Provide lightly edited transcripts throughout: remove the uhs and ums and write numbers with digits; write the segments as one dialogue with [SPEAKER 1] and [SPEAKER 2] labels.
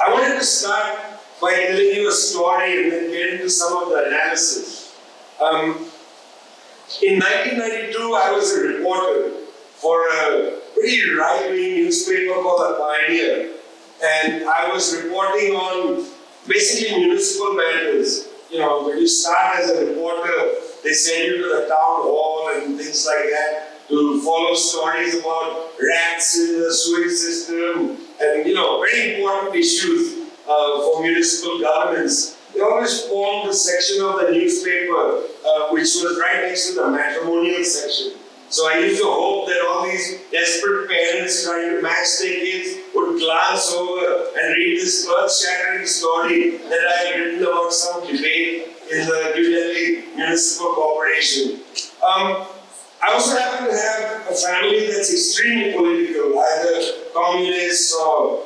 [SPEAKER 1] I wanted to start by telling you a story and then get into some of the analysis. In 1992, I was a reporter for a pretty right-wing newspaper called The Pioneer, and I was reporting on basically municipal matters. You know, when you start as a reporter, they send you to the town hall and things like that to follow stories about rats in the sewage system and, you know, very important issues for municipal governments. They always formed a section of the newspaper which was right next to the matrimonial section. So I used to hope that all these desperate parents trying to match their kids would glance over and read this earth-shattering story that I had written about some debate in the New Delhi Municipal Corporation. I also happen to have a family that's extremely political, either communists or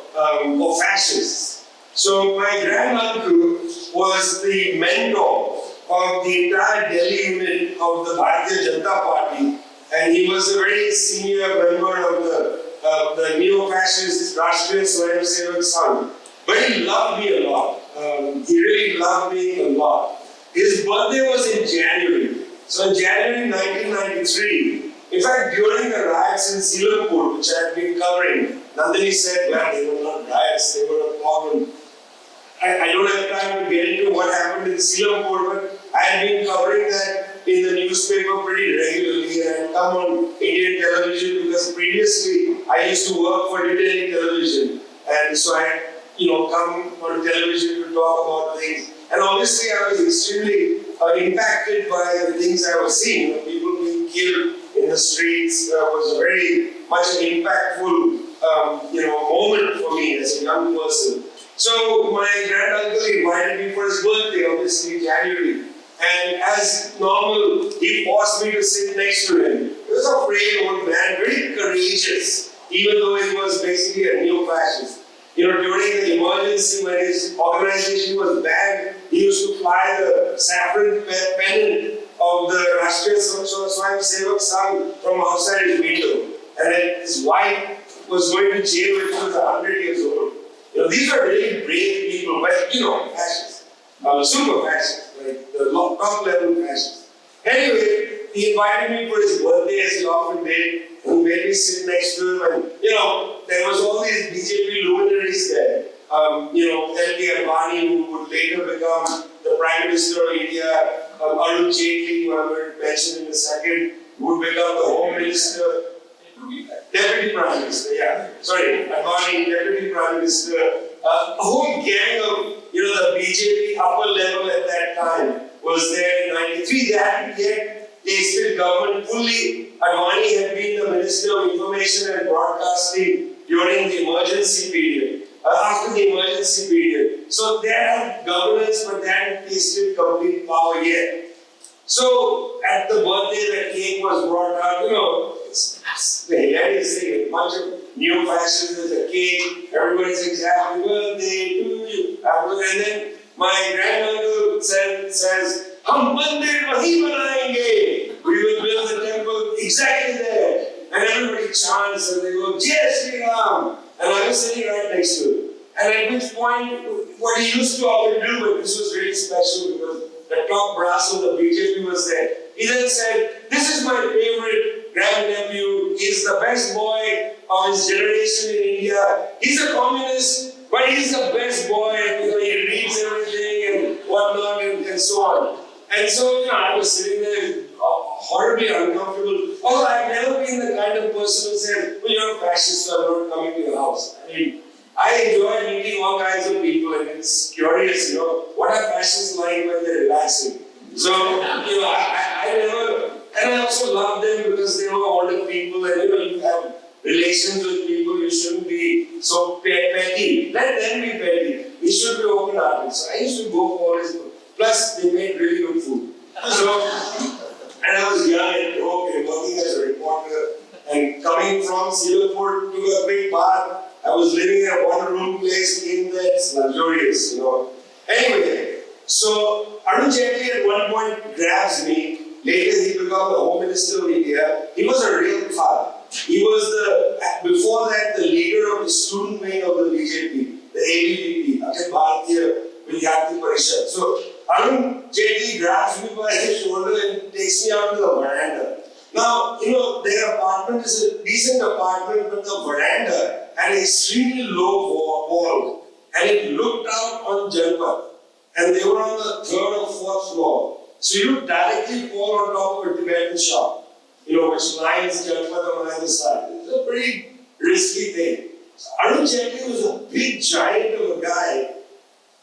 [SPEAKER 1] fascists. So my granduncle was the mentor of the entire Delhi unit of the Bharatiya Janata Party, and he was a very senior member of the neo-fascist Rashtriya Swayamsevak Sangh. But he loved me a lot. He really loved me a lot. His birthday was in January. So in January 1993, in fact, during the riots in Silampur, which I had been covering, Nandini said, well, they were not riots, they were a pogrom. I don't have time to get into what happened in Silampur, but I had been covering that in the newspaper pretty regularly, and I'd come on Indian television because previously I used to work for New Delhi television, and so I had, come on television to talk about things. And obviously I was extremely impacted by the things I was seeing. People being killed in the streets was very much an impactful moment for me as a young person. So my granduncle invited me for his birthday, obviously in January. And as normal, he forced me to sit next to him. He was a frail old man, very courageous, even though he was basically a neo-fascist. During the emergency when his organization was banned, he used to fly the saffron pennant of the Rashtriya Swayamsevak Sangh from outside his window. And then his wife was going to jail when she was 100 years old. These are really brave people, but fascists, super fascists, like the top level fascists. Anyway, he invited me for his birthday, as he often did, and made me sit next to him. And there was all these BJP luminaries there. L.K. Advani, who would later become the Prime Minister of India, Arun Jaitley, who I'm going to mention in a second, who would become the Home Minister. Deputy Prime Minister, Advani, Deputy Prime Minister, a whole gang of, the BJP upper level at that time was there in 93. They hadn't yet tasted government fully. Advani had been the Minister of Information and Broadcasting during the emergency period, after the emergency period. So they had governance, but they hadn't tasted complete power yet. So at the birthday, the cake was brought out, it's the hilarious thing, a bunch of neo-fascists, there's a cake, everybody's saying happy birthday to you. And then my granduncle says, "Hum mandir wahi banayenge." We will build the temple exactly there. And everybody chants and they go, "Jai Shri Ram." And I was sitting right next to him. And at which point, what he used to often do, but this was really special because the top brass of the BJP was there. He then said, "This is my favorite grandnephew. He's the best boy of his generation in India. He's a communist, but he's the best boy. He reads everything and whatnot and so on." And so, I was sitting there horribly uncomfortable. Although I've never been the kind of person who said, "Well, you're a fascist, so I'm not coming to your house." I mean, I enjoy meeting all kinds of people, and it's curious, what are fascists like when they're relaxing? So, I never, and I also love them because they were older people, and you have relations with people, you shouldn't be so petty. Let them be petty. We should be open-hearted. So I used to go for all this. Plus, they made really good food. So, and I was young and broke and working as a reporter, and coming from Silampur to a big bar. I was living in a one-room place in that's luxurious, Anyway, so Arun Jaitley at one point grabs me. Later he became the Home Minister of India. He was a real father. He was before that, the leader of the student wing of the BJP, the ABVP. Akhil Bharatiya Janata Party. So Arun Jaitley grabs me by the shoulder and takes me out to the veranda. Now, their apartment is a decent apartment, but the veranda had an extremely low wall and it looked out on Janpat. And they were on the 3rd or 4th floor. So you directly fall on top of a Tibetan shop, which lines Janpat on either side. It's a pretty risky thing. So Arun Jaitley was a big giant of a guy.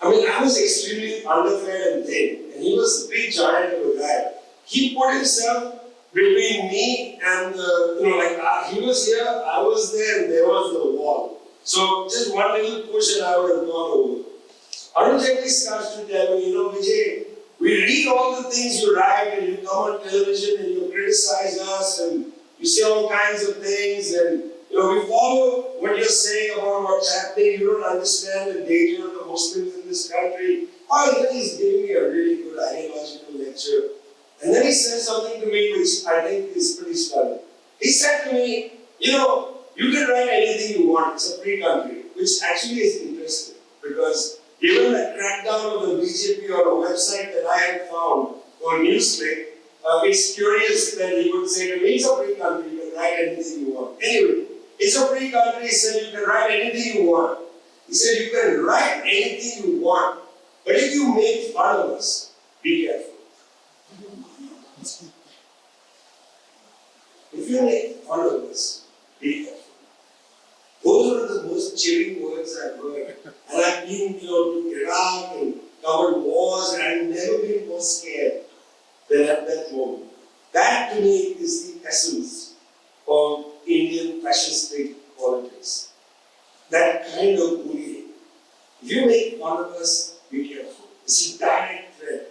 [SPEAKER 1] I mean, I was extremely underfed and thin, and he was a big giant of a guy. He put himself between me and he was here, I was there, and there was the wall. So just one little push and I would have gone over. Arun Jaitley starts to tell me, Vijay, we read all the things you write and you come on television and you criticize us and you say all kinds of things and we follow what you're saying about what's happening. You don't understand the danger of the Muslims in this country. Oh, he's giving me a really good ideological lecture. And then he says something to me which I think is pretty stunning. He said to me, you can write anything you want. It's a free country, which actually is interesting because given the crackdown of the BJP on a website that I had found called Newsclick, it's curious that he would say to me, it's a free country, you can write anything you want. Anyway, it's a free country, he said you can write anything you want. He said you can write anything you want, but if you make fun of us, be careful. If you make fun of us, be careful. Those are the most chilling words I've heard. And I've been to Iraq and covered wars and I've never been more scared than at that moment. That to me is the essence of Indian fascistic politics. That kind of bullying. If you make fun of us, be careful. It's a direct threat.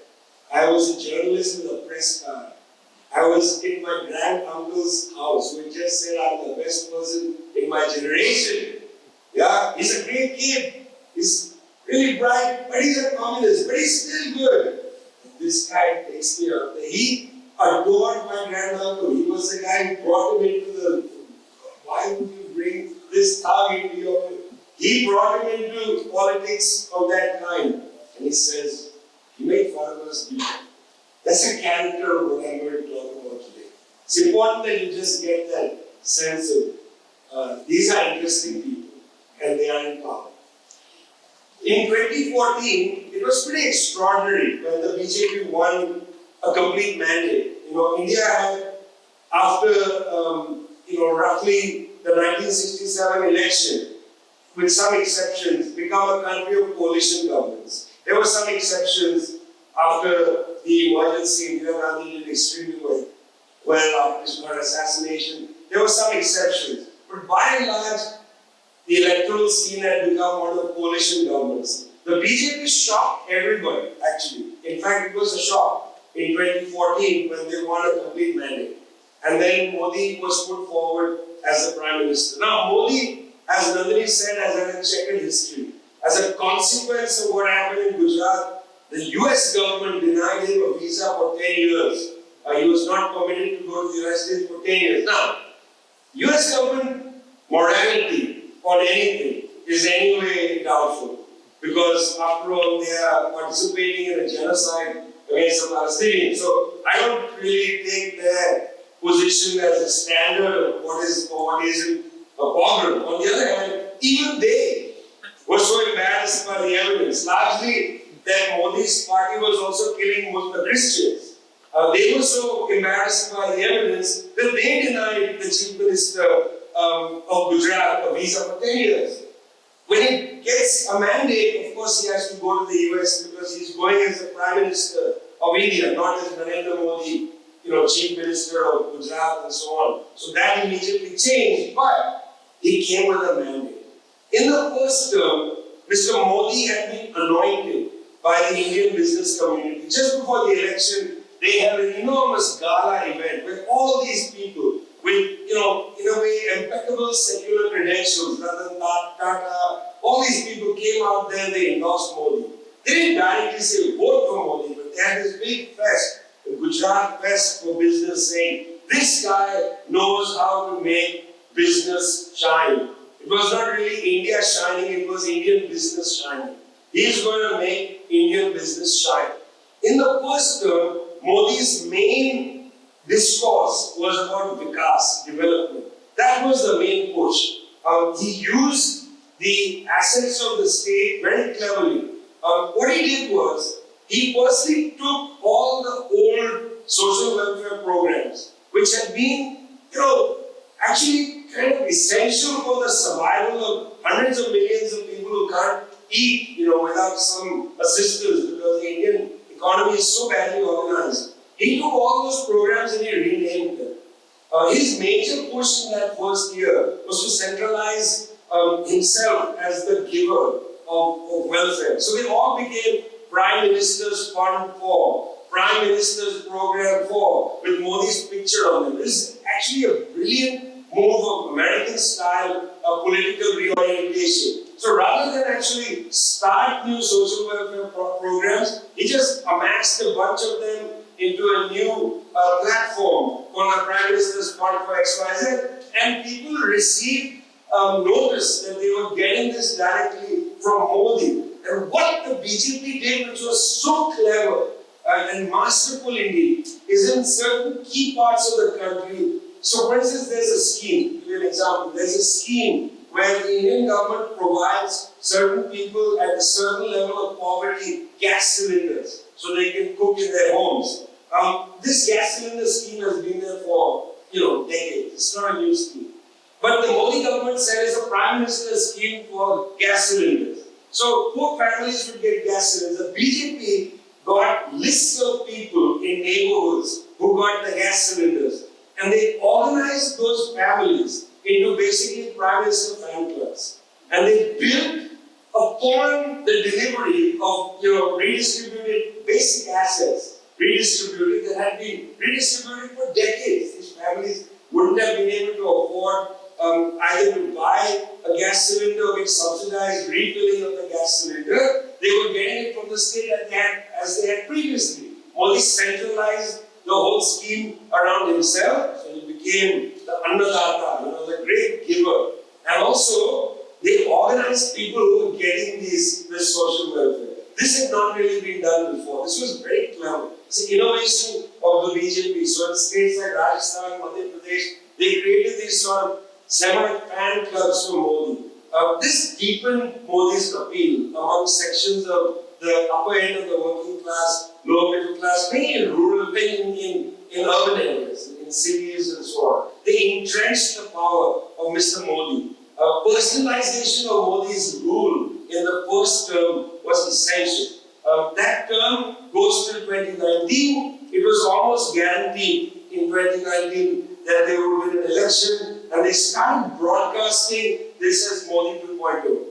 [SPEAKER 1] I was a journalist with a press card. I was in my granduncle's house who just said I'm the best person in my generation. Yeah, he's a great kid. He's really bright, but he's a communist, but he's still good. And this guy takes me out there. He adored my granduncle. He was the guy who brought him into the. Why would you bring this thug into your. He brought him into politics of that kind. And he says, you made fun of us, people. That's a character of what I'm going to talk about today. It's important that you just get that sense of these are interesting people and they are in power. In 2014, it was pretty extraordinary when the BJP won a complete mandate. India had, after roughly the 1967 election, with some exceptions, become a country of coalition governments. There were some exceptions after the emergency. Indira Gandhi did extremely well after her assassination. There were some exceptions. But by and large, the electoral scene had become one of coalition governments. The BJP shocked everybody, actually. In fact, it was a shock in 2014 when they won a complete mandate. And then Modi was put forward as the Prime Minister. Now, Modi, as Nandini said, has had a checkered history. As a consequence of what happened in Gujarat, the US government denied him a visa for 10 years. He was not permitted to go to the United States for 10 years. Now, US government morality on anything is anyway doubtful. Because after all, they are participating in a genocide against the Palestinians. So I don't really take their position as a standard of what is or what isn't a pogrom. On the other hand, even they were so embarrassed by the evidence, largely that Modi's party was also killing Muslim Christians. They were so embarrassed by the evidence that they denied the Chief Minister of Gujarat a visa for 10 years. When he gets a mandate, of course he has to go to the US because he's going as the Prime Minister of India, not as Narendra Modi, Chief Minister of Gujarat and so on. So that immediately changed, but he came with a mandate. In the first term, Mr. Modi had been anointed by the Indian business community. Just before the election, they had an enormous gala event where all these people with, in a way, impeccable secular credentials, Ratan Tata, all these people came out there and they endorsed Modi. They didn't directly say vote for Modi, but they had this big fest, the Gujarat Fest for Business, saying, this guy knows how to make business shine. It was not really India shining, it was Indian business shining. He's going to make Indian business shine. In the first term, Modi's main discourse was about Vikas, development. That was the main push. He used the assets of the state very cleverly. What he did was, he firstly took all the old social welfare programs, which had been, actually kind of essential for the survival of hundreds of millions of people who can't eat, without some assistance, because the Indian economy is so badly organized. He took all those programs and he renamed them. His major push in that first year was to centralize himself as the giver of welfare. So they all became Prime Minister's Fund 4, Prime Minister's Program 4, with Modi's picture on them. This is actually a brilliant move of American-style political reorientation. So rather than actually start new social welfare programs, he just amassed a bunch of them into a new platform called the Prime Minister's Fund for XYZ, and people received notice that they were getting this directly from Modi. And what the BJP did, which was so clever and masterful indeed, is in certain key parts of the country. So for instance, there's a scheme, to give you an example, there's a scheme where the Indian government provides certain people at a certain level of poverty gas cylinders so they can cook in their homes. This gas cylinder scheme has been there for decades. It's not a new scheme. But the Modi government said it's a Prime Minister's scheme for gas cylinders. So poor families would get gas cylinders. The BJP got lists of people in neighborhoods who got the gas cylinders. And they organized those families into basically Prime Minister fan clubs. And they built upon the delivery of redistributed basic assets, redistributed that had been redistributed for decades. These families wouldn't have been able to afford either to buy a gas cylinder or get subsidized refilling of the gas cylinder. They were getting it from the state as they had previously. Modi centralized the whole scheme around himself, so he became the Annadata, the great giver. And also, they organized people who were getting this social welfare. This had not really been done before. This was very clever. It's an innovation of the BJP. So in states like Rajasthan, Madhya Pradesh, they created these sort of semi-fan clubs for Modi. This deepened Modi's appeal among sections of the upper end of the working class, lower middle class, mainly in rural, in urban areas, in cities and so on. They entrenched the power of Mr. Modi. Personalization of Modi's rule in the first term was essential. That term goes till 2019. It was almost guaranteed in 2019 that they would win an election, and they started broadcasting this as Modi 2.0.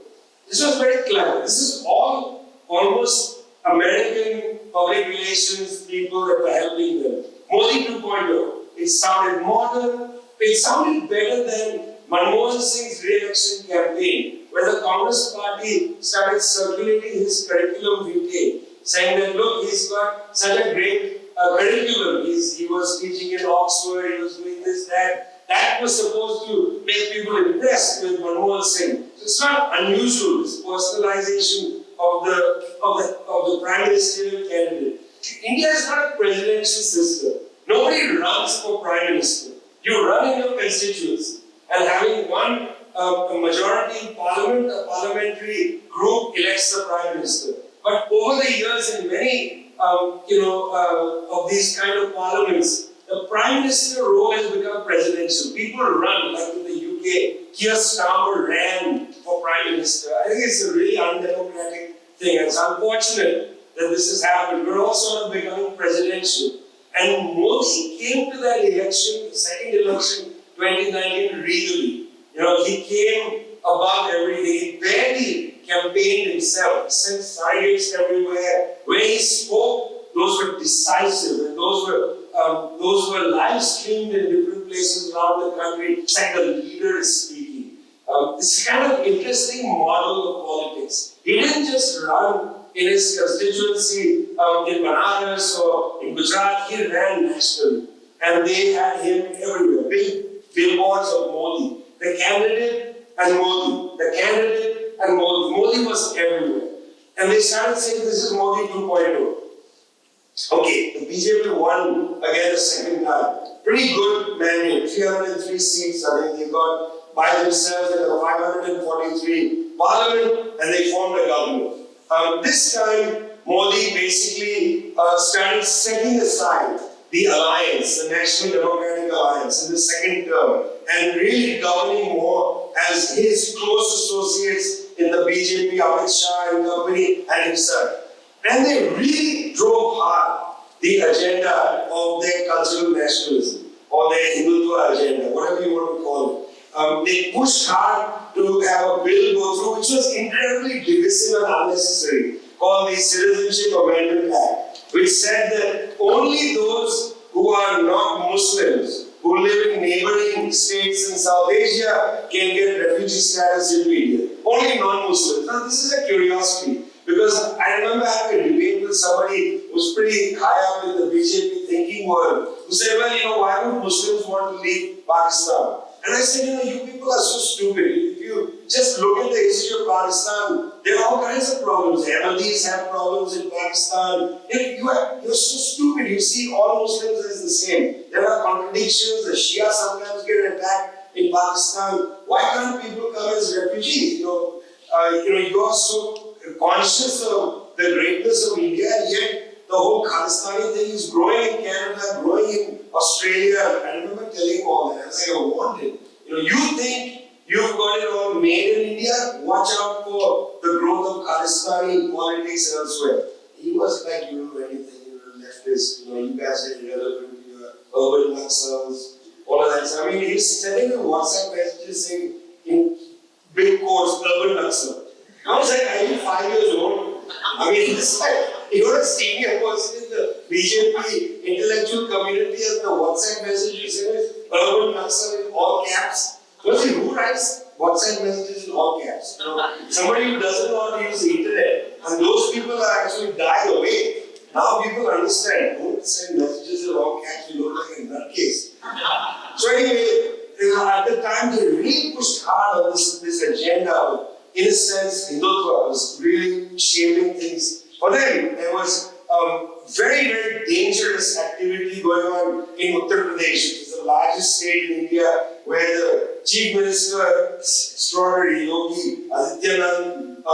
[SPEAKER 1] This was very clever. This is all almost American public relations people that were helping them. Modi 2.0. It sounded modern. It sounded better than Manmohan Singh's re-election campaign, where the Congress party started circulating his curriculum vitae, saying that, look, he's got such a great curriculum. He was teaching in Oxford, he was doing this, that. That was supposed to make people impressed with Manmohan Singh. So it's not unusual, this personalization of the prime ministerial candidate. India is not a presidential system. Nobody runs for prime minister. You run in your constituency, and having won a majority in parliament, a parliamentary group elects the prime minister. But over the years, in many of these kind of parliaments, the prime minister role has become presidential. People run, like in the UK, Keir Starmer ran for prime minister. I think it's a really undemocratic thing. It's unfortunate that this has happened. We're all sort of becoming presidential. And Modi came to that election, the second election, 2019, regally. He came above everything. He barely campaigned himself. He sent surrogates everywhere. When he spoke, those were decisive, and those were live streamed in different places around the country. It's like the leader is speaking. It's kind of interesting model of politics. He didn't just run in his constituency in Banaras or in Gujarat. He ran nationally, and they had him everywhere. Big billboards of Modi. The candidate and Modi. The candidate and Modi. Modi was everywhere. And they started saying this is Modi 2.0. Okay, the BJP won again the second time. Pretty good mandate, 303 seats. I mean, they got by themselves in a 543 parliament and they formed a government. This time, Modi basically started setting aside the alliance, the National Democratic Alliance, in the second term, and really governing more as his close associates in the BJP, Amit Shah and company, and himself. And they really drove hard the agenda of their cultural nationalism or their Hindutva agenda, whatever you want to call it. They pushed hard to have a bill go through, which was incredibly divisive and unnecessary, called the Citizenship Amendment Act, which said that only those who are not Muslims, who live in neighboring states in South Asia, can get refugee status in India. Only non-Muslims. Now, this is a curiosity, because I remember having a debate with somebody who was pretty high up in the BJP thinking world, who said, well, why would Muslims want to leave Pakistan? And I said, you people are so stupid. If you just look at the history of Pakistan, there are all kinds of problems. Ahmadis have problems in Pakistan. You're so stupid. You see all Muslims as the same. There are contradictions. The Shia sometimes get attacked in Pakistan. Why can't people come as refugees? You are so conscious of the greatness of India, and yet the whole Khalistani thing is growing in Canada, growing in Australia. I remember telling him all that. I was like, I want it. You think you've got it all made in India? Watch out for the growth of Khalistani politics elsewhere. He was like, you don't know anything, leftist, you guys are irrelevant, you are urban Naxals, all of that. So, I mean, he's sending me WhatsApp messages saying, in big quotes, urban Naxal. I was like, are you 5 years old? I mean, it's like, you're a senior person in the BJP intellectual community, and the WhatsApp message you send is urban Naxal in all caps. Because who writes WhatsApp messages in all caps? Somebody who doesn't know how to use the internet, and those people are actually dying away. Now people understand, don't send messages in all caps, you look like a nutcase. So anyway, at the time they really pushed hard on this agenda. In a sense, Hindutva was really shaping things for them. There was very, very dangerous activity going on in Uttar Pradesh, which is the largest state in India, where the Chief Minister, extraordinary Yogi Adityanath,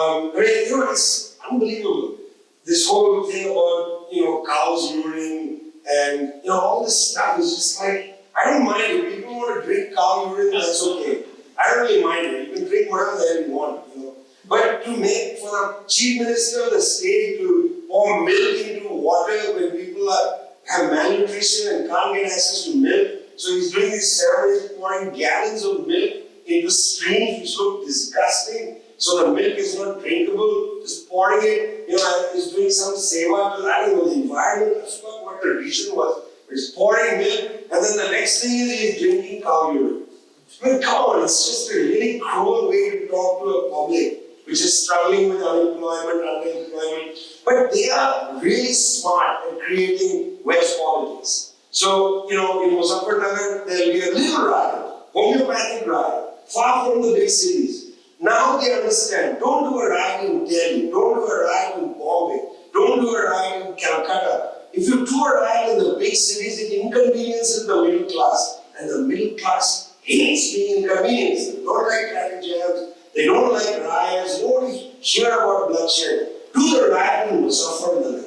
[SPEAKER 1] it's unbelievable. This whole thing about, cows urine and, all this stuff is just like, I don't mind it. People want to drink cow urine, that's okay. I don't really mind it. You can drink whatever the hell you want, But to make for the Chief Minister of the state to pour milk into water when people have malnutrition and can't get access to milk. So he's doing these ceremonies, pouring gallons of milk into streams which look disgusting. So the milk is not drinkable. Just pouring it, he's doing some seva to, I don't know, the environment. I forgot what the reason was. But he's pouring milk, and then the next thing is he's drinking cow urine. I mean, come on, it's just a really cruel way to talk to a public which is struggling with unemployment, underemployment. But they are really smart at creating wedge politics. So, in Muzaffarnagar, there'll be a little riot, homeopathic riot, far from the big cities. Now they understand, don't do a riot in Delhi, don't do a riot in Bombay, don't do a riot in Calcutta. If you do a riot in the big cities, it inconveniences the middle class. And the middle class hates being inconvenienced. They don't like traffic jams, they don't like riots, they don't hear about bloodshed. Do the riot in Muzaffarnagar.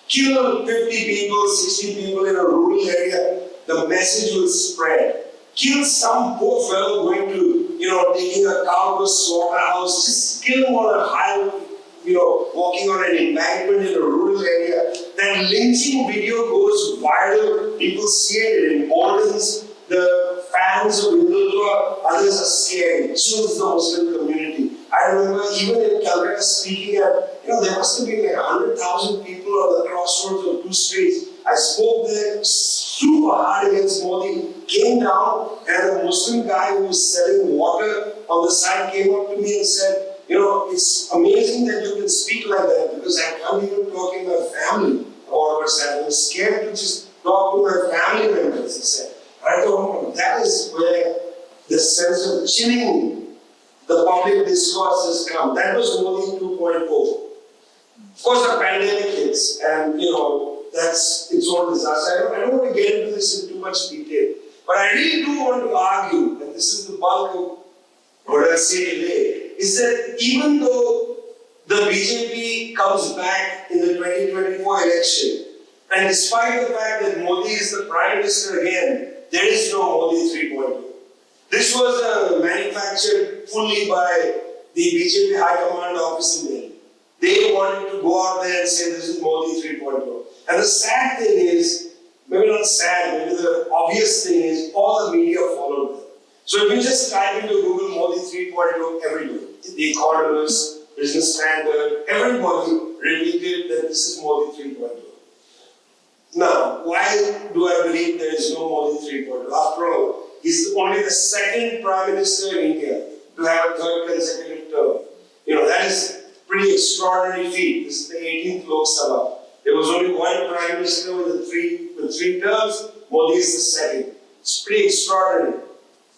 [SPEAKER 1] Kill 50 people, 60 people in a rural area, the message will spread. Kill some poor fellow going to, taking a cow to a slaughterhouse, just kill him on a highway, walking on an embankment in a rural area. That lynching video goes viral, people see it, it emboldens the fans of Hindutva, others are scared, it chills the Muslim community. I remember even in Calcutta speaking at, there must have been like 100,000 people on the crossroads of two streets. I spoke there super hard against Modi, came down, and a Muslim guy who was selling water on the side came up to me and said, it's amazing that you can speak like that because I can't even talk in my family about what's happening. I'm scared to just talk to my family members, he said. I thought, that is where the sense of chilling the public discourse has come. That was Modi 2.0. Of course, the pandemic hits, and that's its own disaster. I don't want to get into this in too much detail, but I really do want to argue, and this is the bulk of what I say today, is that even though the BJP comes back in the 2024 election, and despite the fact that Modi is the Prime Minister again, there is no Modi 3.0. This was manufactured fully by the BJP High Command office in Delhi. They wanted to go out there and say this is Modi 3.0. And the sad thing is, maybe not sad, maybe the obvious thing is, all the media followed them. So if you just type into Google Modi 3.0, everybody, The Economist, Business Standard, everybody repeated that this is Modi 3.0. Now, why do I believe there is no Modi 3.0? After all, he's only the second Prime Minister in India to have a third consecutive term. That is pretty extraordinary feat. This is the 18th Lok Sabha. There was only one Prime Minister with three terms. Modi is the second. It's pretty extraordinary.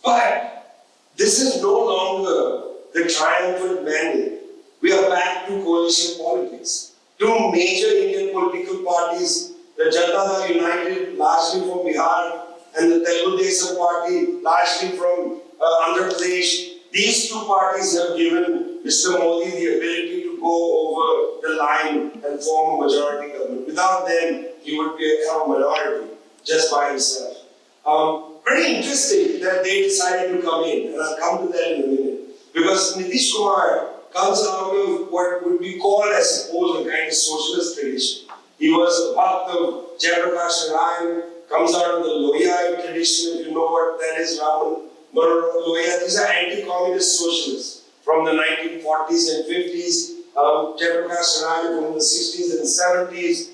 [SPEAKER 1] But this is no longer the triumphant mandate. We are back to coalition politics. Two major Indian political parties, the Janata Dal United, largely from Bihar, and the Telugu Desam Party, largely from Andhra Pradesh. These two parties have given Mr. Modi the ability to go over the line and form a majority government. Without them, he would have a minority just by himself. Very interesting that they decided to come in, and I'll come to that in a minute. Because Nitish Kumar comes out of what would be called, I suppose, a kind of socialist tradition. He was a part of Vijay Prashad, comes out of the Lohiya tradition, if you know what that is, Raman. Lohiya, these are anti-communist socialists from the 1940s and 50s. Vijay Prashad from the 60s and 70s.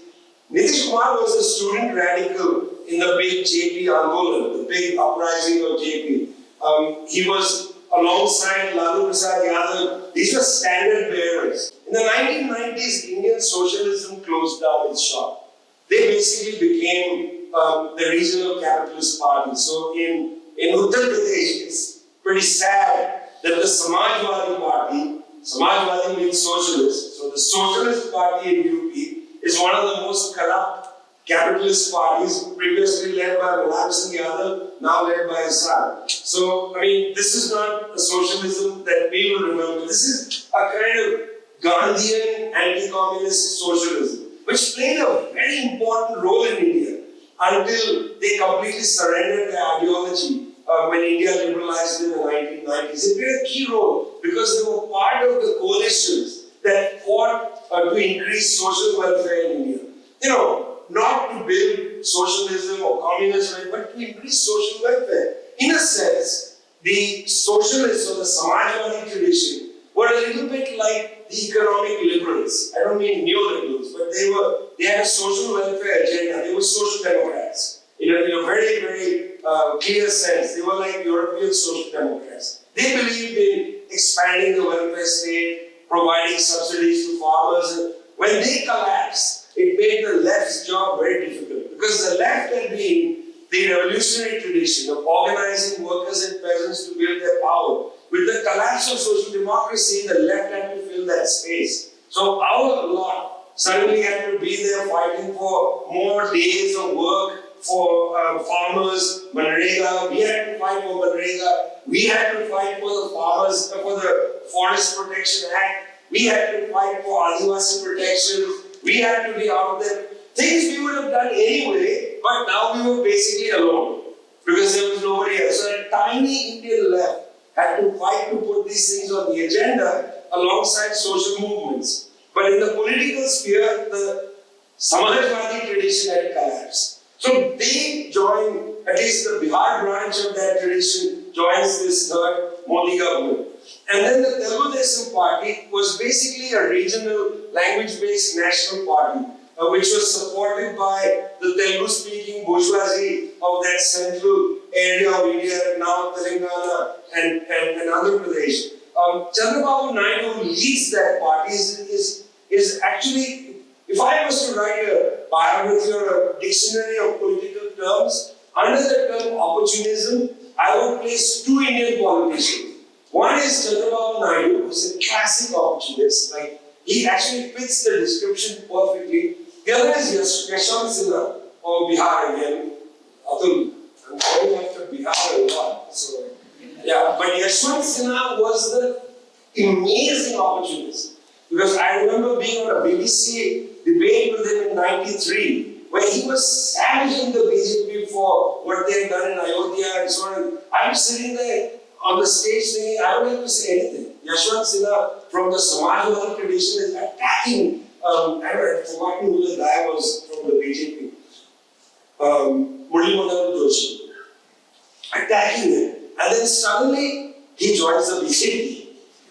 [SPEAKER 1] Nitish Kumar was a student radical in the big JP Andolan, the big uprising of JP. He was alongside Lalu Prasad Yadav. These were standard bearers. In the 1990s, Indian socialism closed down its shop. They basically became the regional capitalist party. So in Uttar Pradesh, it's pretty sad that the Samajwadi Party, Samajwadi means socialist, so the Socialist Party in UP is one of the most corrupt capitalist parties, previously led by Mulayam Singh Yadav, now led by Assad. So, this is not a socialism that we will remember. This is a kind of Gandhian anti-communist socialism, which played a very important role in India until they completely surrendered their ideology when India liberalized in the 1990s. It played a key role because they were part of the coalitions that fought to increase social welfare in India. Not to build socialism or communism, but to increase social welfare. In a sense, the socialists or the Samajwadi tradition were a little bit like the economic liberals. I don't mean neoliberals, but they had a social welfare agenda. They were social democrats. In a very, very clear sense. They were like European social democrats. They believed in expanding the welfare state, providing subsidies to farmers. And when they collapsed, it made the left's job very difficult because the left had been the revolutionary tradition of organizing workers and peasants to build their power. With the collapse of social democracy, the left had to fill that space. So our lot suddenly had to be there fighting for more days of work for farmers, Manrega. We had to fight for Manrega. We had to fight for the farmers, for the Forest Protection Act. We had to fight for Adivasi protection. We had to be out there. Things we would have done anyway, but now we were basically alone because there was nobody else. So a tiny Indian left had to fight to put these things on the agenda alongside social movements. But in the political sphere, the Samajwadi tradition had collapsed. So they joined, at least the Bihar branch of that tradition joins this third Modi government. And then the Telugu Desam Party was basically a regional language-based national party, which was supported by the Telugu-speaking bourgeoisie of that central area of India, now Telangana and Andhra Pradesh. Chandrababu Naidu, who leads that party, is actually, if I was to write a biography or a dictionary of political terms, under the term opportunism, I would place two Indian politicians. One is Chandrababu Naidu, who is a classic opportunist, like he actually fits the description perfectly. The other is Yashwant Sinha of Bihar again. Atul, I'm going after Bihar a lot. So, yeah, but Yashwant Sinha was the amazing opportunist. Because I remember being on a BBC debate with him in '93, where he was savaging the BJP for what they had done in Ayodhya and so on. I'm sitting there on the stage saying, I don't have to say anything. Yashwant Sinha from the Samajwadi tradition is attacking, I had forgotten who the guy was from the BJP, Murli Manohar Joshi, attacking him. And then suddenly he joins the BJP.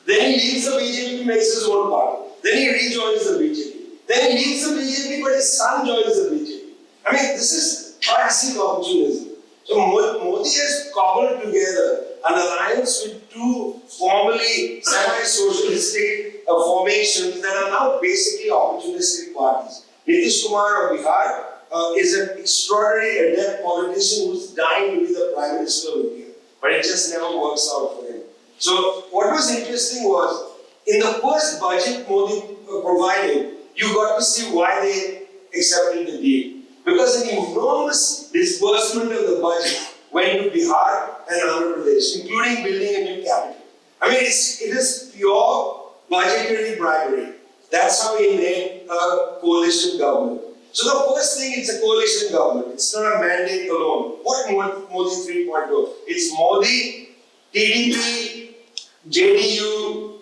[SPEAKER 1] Then he leaves the BJP, makes his own party. Then he rejoins the BJP. Then he leaves the BJP, but his son joins the BJP. I mean, this is classic opportunism. So Modi has cobbled together an alliance with two formerly semi-socialistic formations that are now basically opportunistic parties. Nitish Kumar of Bihar is an extraordinary adept politician who's dying to be the Prime Minister of India. But it just never works out for him. So what was interesting was, in the first budget Modi provided, you got to see why they accepted the deal. Because an enormous disbursement of the budget went to Bihar and Andhra Pradesh, including building a new capital. I mean, it is pure budgetary bribery. That's how he made a coalition government. So the first thing, it's a coalition government. It's not a mandate alone. What Modi 3.0? It's Modi, TDP, JDU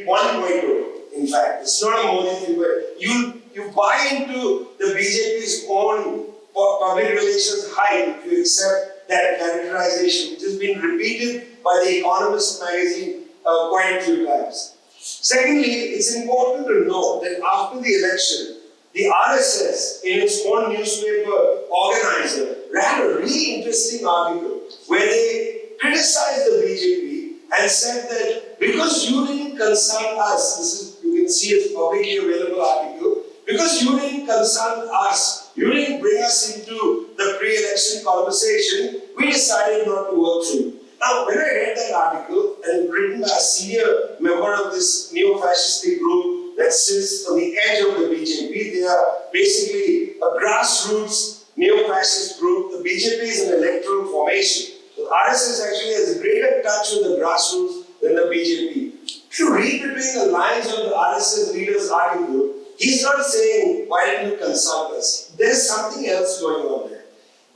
[SPEAKER 1] 1.0. In fact, it's not a Modi 3.0. You buy into the BJP's own public relations hype if you accept that characterization, which has been repeated by The Economist magazine quite a few times. Secondly, it's important to note that after the election, the RSS, in its own newspaper organizer, ran a really interesting article where they criticized the BJP and said that because you didn't consult us, this is, you can see it's publicly available article, because you didn't consult us, you didn't bring us into the pre-election conversation, we decided not to work for you. Now, when I read that article, and written by a senior member of this neo-fascistic group that sits on the edge of the BJP, they are basically a grassroots neo-fascist group. The BJP is an electoral formation. So RSS actually has a greater touch with the grassroots than the BJP. If you read between the lines of the RSS leader's article, he's not saying, why didn't you consult us? There's something else going on there.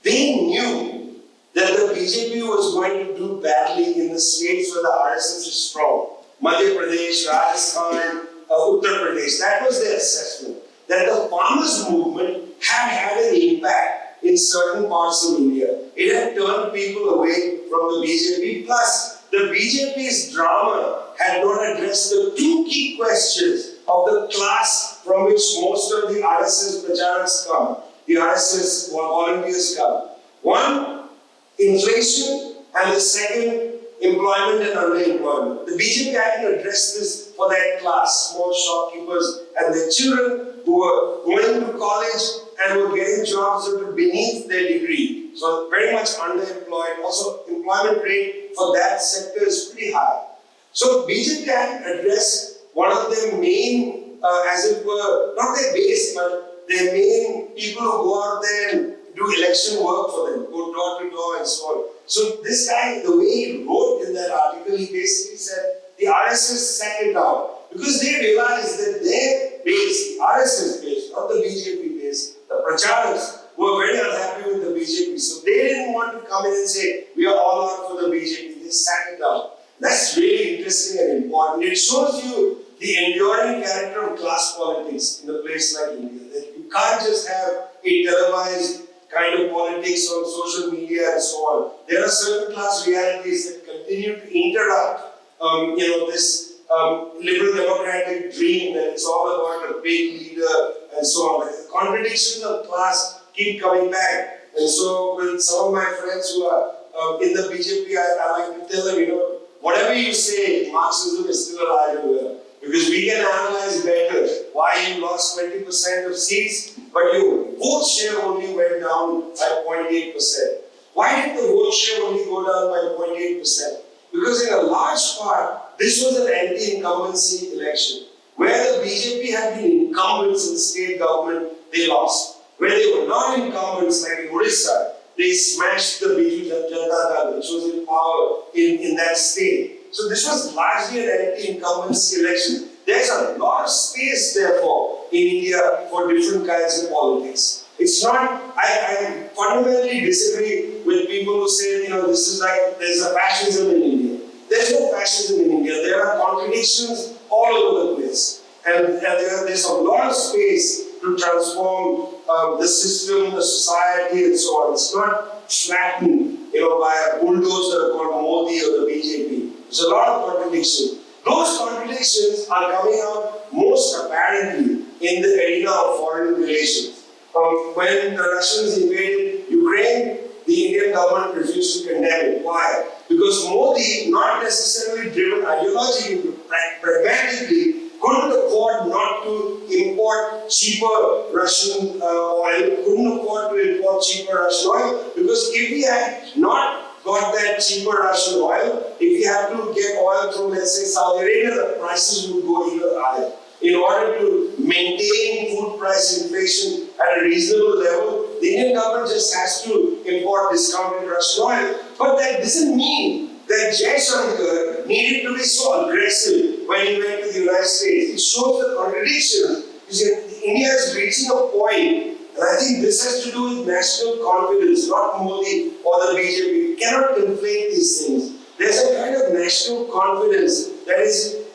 [SPEAKER 1] They knew that the BJP was going to do badly in the states where the RSS is strong. Madhya Pradesh, Rajasthan, Uttar Pradesh. That was their assessment. That the farmers' movement had an impact in certain parts of India. It had turned people away from the BJP. Plus, the BJP's drama had not addressed the two key questions of the class from which most of the RSS pracharaks come, the RSS volunteers come. One, inflation, and the second, employment and underemployment. The BJP hadn't addressed this for that class, small shopkeepers and their children who were going to college and were getting jobs that were beneath their degree. So very much underemployed. Also, employment rate for that sector is pretty high. So BJP hadn't addressed one of their main, as it were, not their base, but their main people who go out there and do election work for them, go door to door and so on. So this guy, the way he wrote in that article, he basically said the RSS sat it out because they realized that their base, the RSS base, not the BJP base, the pracharaks were very unhappy with the BJP. So they didn't want to come in and say, we are all out for the BJP. They sat it out. That's really interesting and important. It shows you the enduring character of class politics in a place like India. That you can't just have a televised kind of politics on social media and so on. There are certain class realities that continue to interrupt, this liberal democratic dream that it's all about a big leader and so on. The contradictions of class keep coming back. And so with some of my friends who are in the BJP, I like to tell them, whatever you say, Marxism is still alive and well. Because we can analyze better why you lost 20% of seats, but your vote share only went down by 0.8%. Why did the vote share only go down by 0.8%? Because in a large part, this was an anti-incumbency election. where the BJP had been incumbents in state government, they lost. Where they were not incumbents, like in Odisha, they smashed the Bharatiya Janata Party, which was in power in that state. So this was largely an anti-incumbency election. There's a lot of space, therefore, in India for different kinds of politics. It's not, I fundamentally disagree with people who say, this is like, there's a fascism in India. There's no fascism in India. There are contradictions all over the place. And there's a lot of space to transform the system, the society, and so on. It's not flattened, by a bulldozer called Modi or the BJP. There's a lot of contradictions. Those contradictions are coming out most apparently in the arena of foreign relations. When the Russians invaded Ukraine, the Indian government refused to condemn it. Why? Because Modi, not necessarily driven ideologically, but pragmatically, couldn't afford not to import cheaper Russian oil, couldn't afford to import cheaper Russian oil, because if we had not got that cheaper Russian oil, if we had to get oil from, let's say, Saudi Arabia, the prices would go even higher. In order to maintain food price inflation at a reasonable level, the Indian government just has to import discounted Russian oil. But that doesn't mean that Jaishankar needed to be so aggressive when he went to the United States. It shows the contradiction. India is reaching a point, and I think this has to do with national confidence, not Modi or the BJP. We cannot conflate these things. There's a kind of national confidence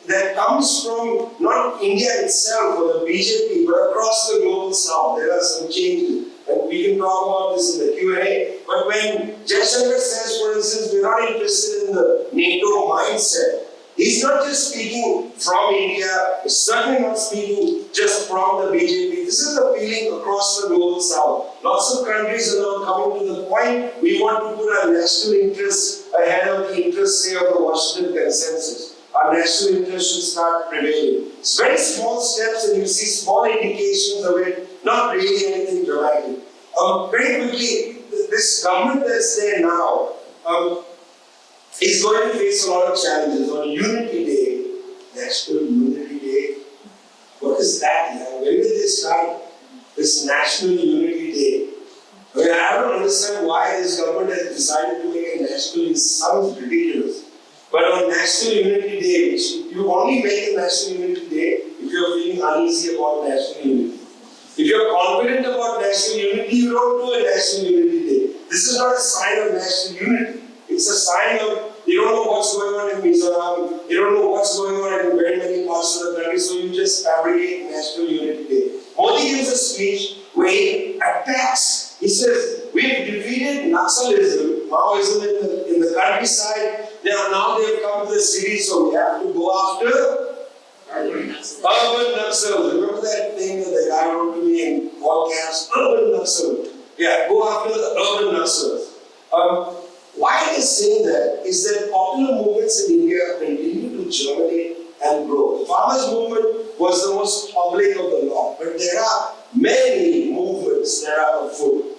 [SPEAKER 1] that comes from not India itself or the BJP, but across the global south. There are some changes, and we can talk about this in the Q&A. But when Jaishankar says, for instance, we're not interested in the NATO mindset, he's not just speaking from India, he's certainly not speaking just from the BJP. This is a feeling across the global south. Lots of countries are now coming to the point we want to put our national interests ahead of the interests, say, of the Washington consensus. Our national interests should start prevailing. It's very small steps, and you see small indications of it, not really anything dramatic. Very quickly, this government that's there now is going to face a lot of challenges. On Unity Day, National Unity Day, what is that? When did they start this National Unity Day? I don't understand why this government has decided to make a national. It sounds ridiculous. But on National Unity Day, which you only make a National Unity Day if you're feeling uneasy about national unity. If you're confident about national unity, you don't do a National Unity Day. This is not a sign of national unity. It's a sign of, you don't know what's going on in Mizoram, you don't know what's going on in very many parts of the country, so you just fabricate National Unity Day. Modi gives a speech where he attacks. He says, we've defeated Naxalism, Maoism in the countryside. Now they've come to the city, so we have to go after urban Naxals. Remember that thing that the guy wrote to me in all caps? Urban Naxals. Yeah, go after the urban Naxals. Why they're saying that is that popular movements in India continue to germinate and grow. The farmers' movement was the most public of the lot, but there are many movements that are afoot.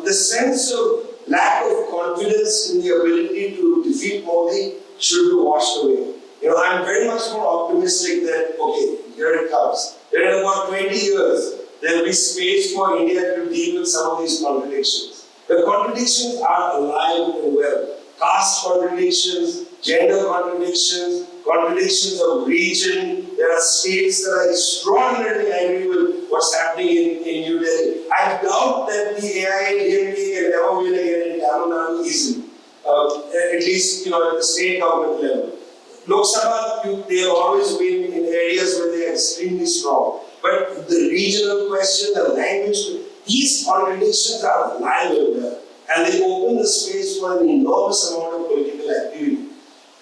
[SPEAKER 1] The sense of lack of confidence in the ability to defeat Modi should be washed away. I'm very much more optimistic that, okay, here it comes. There in about 20 years, there will be space for India to deal with some of these contradictions. The contradictions are alive and well. Caste contradictions, gender contradictions, contradictions of region. There are states that are extraordinarily angry with what's happening in New Delhi. I doubt that the AIADMK can ever win again in Tamil Nadu easily. At least, at the state government level. Lok Sabha, they'll always win in areas where they are extremely strong. But the regional question, the language, these contradictions are alive and well. And they open the space for an enormous amount of political activity.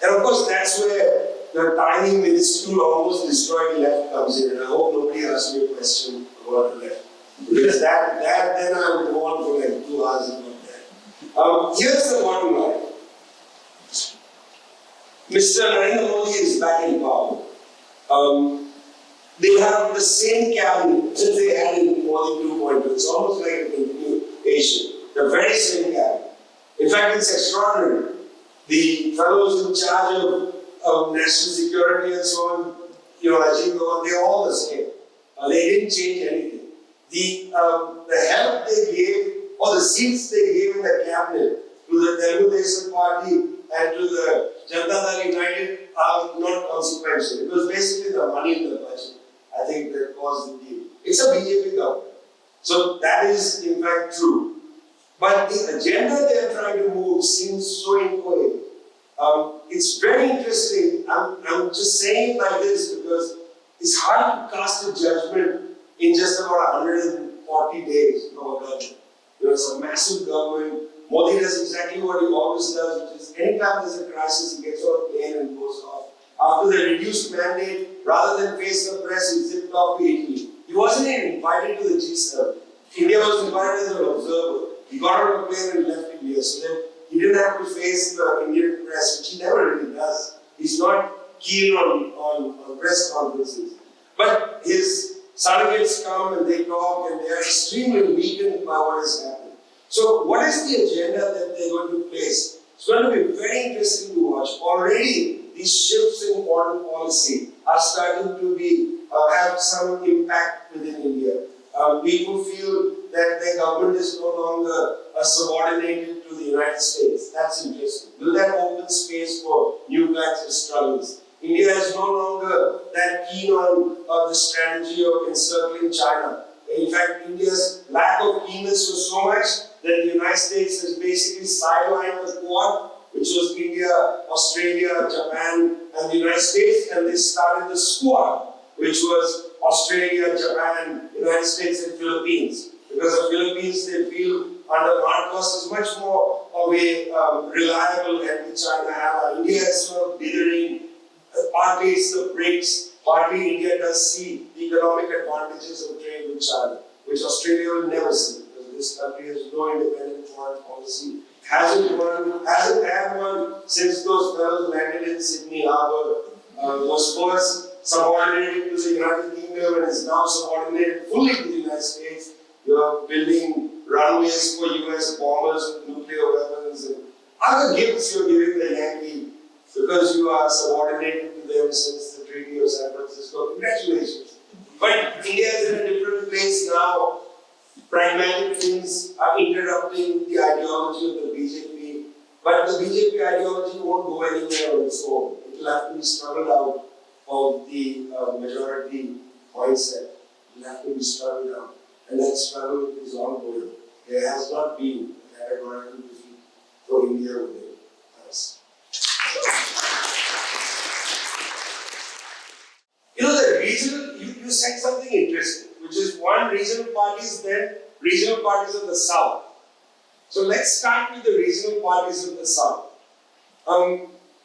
[SPEAKER 1] And of course, that's where the tiny, minuscule, almost destroyed left comes in. And I hope nobody asks me a question about the left. Because that then I would go on for like 2 hours about that. Here's the bottom line. Mr. Narendra Modi is back in power. They have the same cabinet that they had in Modi 2.2. It's almost like a continuation. The very same cabinet. In fact, it's extraordinary. The fellows in charge of national security and so on, Ajit Doval, they're all the same. They didn't change anything. The help they gave, or the seats they gave in the cabinet to the Telugu Desam Party and to the Janata Dal United are not consequential. It was basically the money in the budget, I think, that caused the deal. It's a BJP government. So that is in fact true. But the agenda they are trying to move seems so incoherent. It's very interesting. I'm just saying it like this because it's hard to cast a judgment in just about 140 days of a government. It's a massive government. Modi does exactly what he always does, which is anytime there's a crisis, he gets on a plane and goes off. After the reduced mandate, rather than face the press, he zipped off to Italy. He wasn't even invited to the G7. India was invited as an observer. He got on a plane and left India. So then he didn't have to face the Indian press, which he never really does. He's not keen on press conferences. But his surrogates come and they talk and they are extremely weakened by what has happened. So what is the agenda that they're going to place? It's going to be very interesting to watch. Already these shifts in foreign policy are starting to have some impact within India. People feel that their government is no longer subordinated to the United States. That's interesting. Will that open space for new kinds of struggles? India is no longer that keen on the strategy of encircling China. In fact, India's lack of keenness was so much that the United States has basically sidelined the Quad, which was India, Australia, Japan, and the United States, and they started the Squad, which was Australia, Japan, United States, and Philippines. Because the Philippines, they feel under Marcos is much more of a reliable anti-China ally. India is sort of dithering. Partly it's the BRICS, partly India does see the economic advantages of trade with China, which Australia will never see, because this country has no independent foreign policy. Hasn't had one since those fellows landed in Sydney Harbour, was first subordinated to the United Kingdom and is now subordinated fully to the United States. You're building runways for US bombers with nuclear weapons and other gifts you're giving the Yankee because you are subordinated to them since the Treaty of San Francisco. Congratulations. But India is in a different place now. Pragmatic things are interrupting the ideology of the BJP. But the BJP ideology won't go anywhere on its own. It will have to be struggled out of the majority mindset. It will have to be struggled out. And that struggle is ongoing. There has not been a categorical defeat for India within us. The regional, you said something interesting, which is one, regional parties, then regional parties of the South. So let's start with the regional parties of the South.